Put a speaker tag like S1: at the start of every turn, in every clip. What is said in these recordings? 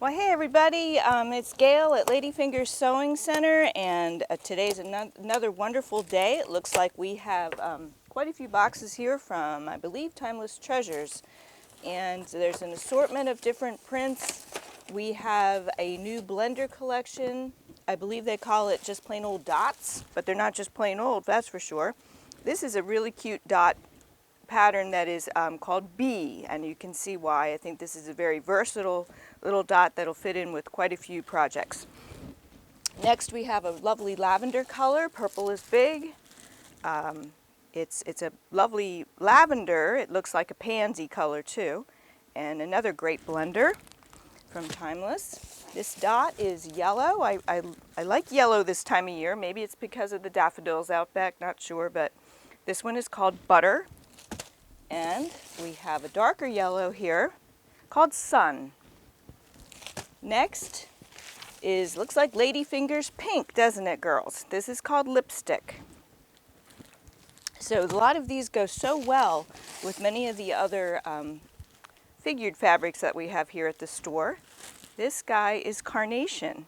S1: Well, hey everybody, it's Gail at Ladyfingers Sewing Center, and today's another wonderful day. It looks like we have quite a few boxes here from, I believe, Timeless Treasures, and there's an assortment of different prints. We have a new blender collection. I believe they call it just plain old dots, but they're not just plain old, that's for sure. This is a really cute dot pattern that is called B, and you can see why. I think this is a very versatile little dot that'll fit in with quite a few projects. Next we have a lovely lavender color. Purple is big. It's a lovely lavender. It looks like a pansy color too. And another great blender from Timeless. This dot is yellow. I like yellow this time of year. Maybe it's because of the daffodils out back, not sure, but this one is called Butter. And we have a darker yellow here called Sun. Next looks like Ladyfingers pink, doesn't it, girls? This is called Lipstick. So a lot of these go so well with many of the other figured fabrics that we have here at the store. This guy is Carnation.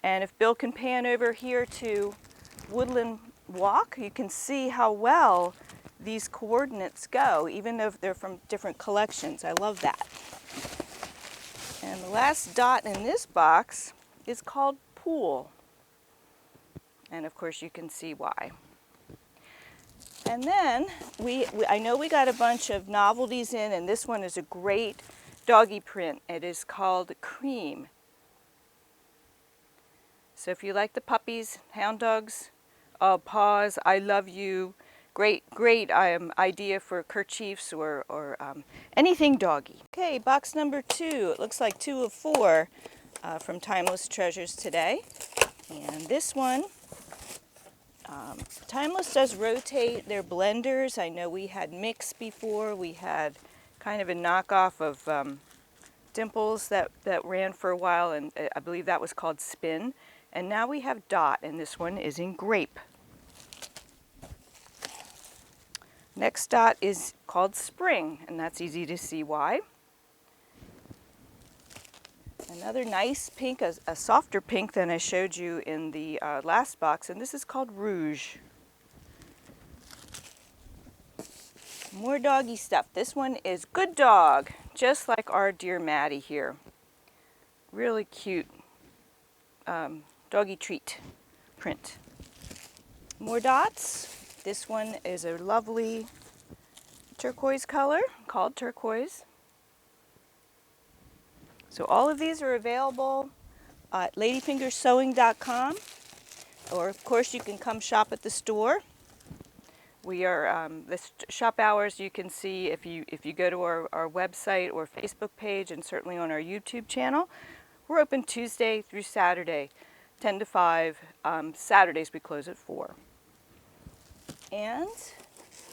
S1: And if Bill can pan over here to Woodland Walk, you can see how well these coordinates go, even though they're from different collections. I love that. And the last dot in this box is called Pool. And of course you can see why. And then I know we got a bunch of novelties in, and this one is a great doggy print. It is called Cream. So if you like the puppies, hound dogs, paws, I love you. Great idea for kerchiefs or anything doggy. Okay, box number 2. It looks like 2 of 4 from Timeless Treasures today. And this one, Timeless does rotate their blenders. I know we had Mix before. We had kind of a knockoff of Dimples that ran for a while, and I believe that was called Spin. And now we have Dot, and this one is in Grape. Next dot is called Spring, and that's easy to see why. Another nice pink, a softer pink than I showed you in the last box, and this is called Rouge. More doggy stuff. This one is Good Dog, just like our dear Maddie here. Really cute doggy treat print. More dots. This one is a lovely turquoise color called Turquoise. So all of these are available at ladyfingersewing.com, or of course you can come shop at the store. We are the shop hours you can see if you go to our website or Facebook page, and certainly on our YouTube channel. We're open Tuesday through Saturday, 10 to 5. Saturdays we close at 4. And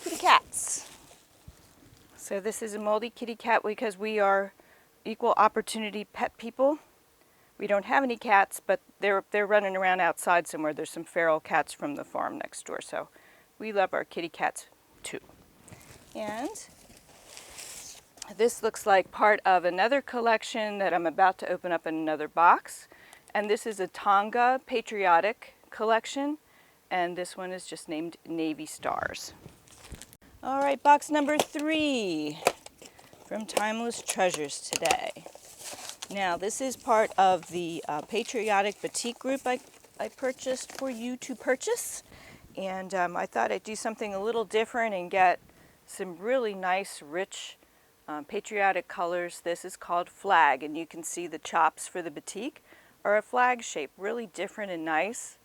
S1: kitty cats. So this is a moldy kitty cat because we are equal opportunity pet people. We don't have any cats, but they're running around outside somewhere. There's some feral cats from the farm next door, so we love our kitty cats too. And this looks like part of another collection that I'm about to open up in another box. And this is a Tonga Patriotic collection. And this one is just named Navy Stars. All right, box number 3 from Timeless Treasures today. Now, this is part of the Patriotic Batik group I purchased for you to purchase. And I thought I'd do something a little different and get some really nice, rich, patriotic colors. This is called Flag, and you can see the chops for the batik are a flag shape, really different and nice.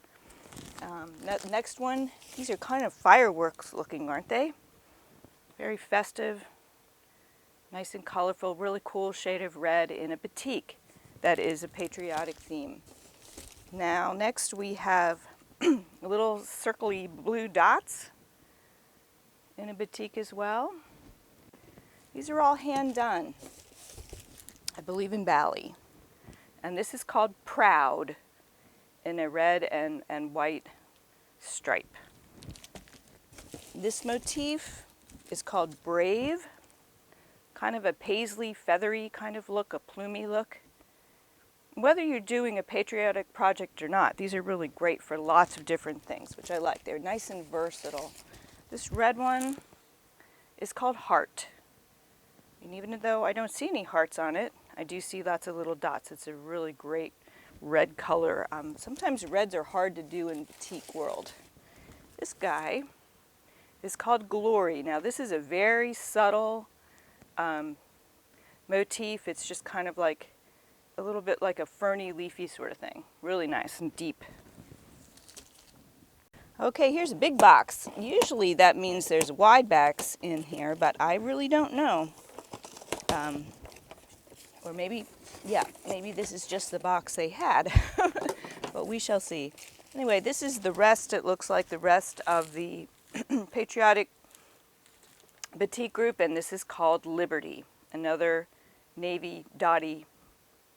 S1: Next one, these are kind of fireworks looking, aren't they? Very festive, nice and colorful, really cool shade of red in a batik that is a patriotic theme. Now next we have little circly blue dots in a batik as well. These are all hand done, I believe in Bali. And this is called Proud in a red and white stripe. This motif is called Brave, kind of a paisley, feathery kind of look, a plumy look. whether you're doing a patriotic project or not, these are really great for lots of different things, which I like. They're nice and versatile. This red one is called Heart. And even though I don't see any hearts on it, I do see lots of little dots. It's a really great red color. Sometimes reds are hard to do in batik world. This guy is called Glory. Now this is a very subtle motif. It's just kind of like a little bit like a ferny, leafy sort of thing. Really nice and deep. Okay, here's a big box. Usually that means there's wide backs in here, but I really don't know. Or maybe, yeah, maybe this is just the box they had. But we shall see. Anyway, this is the rest, it looks like the rest of the Patriotic batik group, and this is called Liberty. Another navy dotty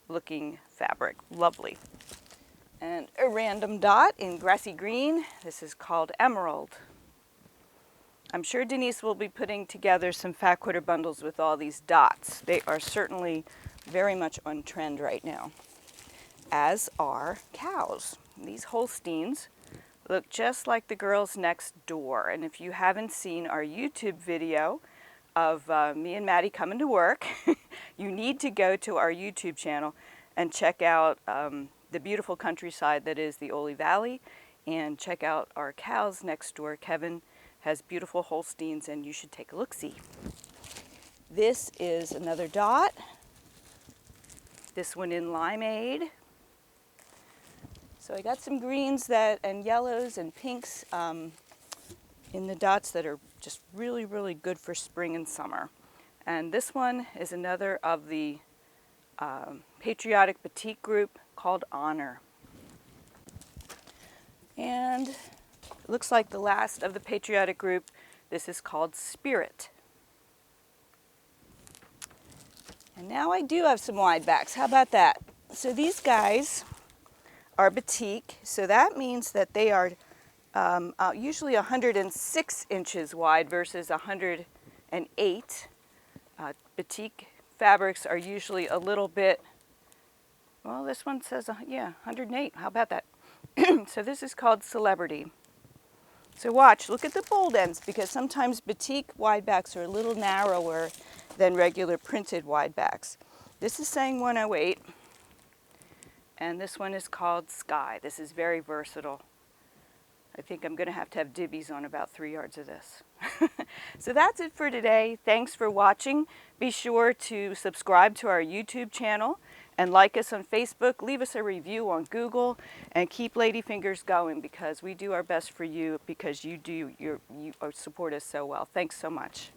S1: looking fabric. Lovely. And a random dot in grassy green. This is called Emerald. I'm sure Denise will be putting together some fat quarter bundles with all these dots. They are certainly very much on trend right now, as are cows. These Holsteins look just like the girls next door. And if you haven't seen our YouTube video of me and Maddie coming to work, you need to go to our YouTube channel and check out the beautiful countryside that is the Ole Valley, and check out our cows next door. Kevin has beautiful Holsteins, and you should take a look-see. This is another dot. This one in limeade. So I got some greens and yellows and pinks in the dots that are just really, really good for spring and summer. And this one is another of the Patriotic batik group called Honor. And it looks like the last of the Patriotic group. This is called Spirit. And now I do have some wide backs. How about that? So these guys are batik, so that means that they are usually 106 inches wide versus 108. Batik fabrics are usually a little bit, well, this one says, yeah, 108. How about that? So this is called Celebrity. So watch, look at the bold ends, because sometimes batik wide backs are a little narrower than regular printed wide backs. This is saying 108. And this one is called Sky. This is very versatile. I think I'm going to have dibbies on about 3 yards of this. So that's it for today. Thanks for watching. Be sure to subscribe to our YouTube channel and like us on Facebook. Leave us a review on Google, and keep Ladyfingers going, because we do our best for you, because you support us so well. Thanks so much.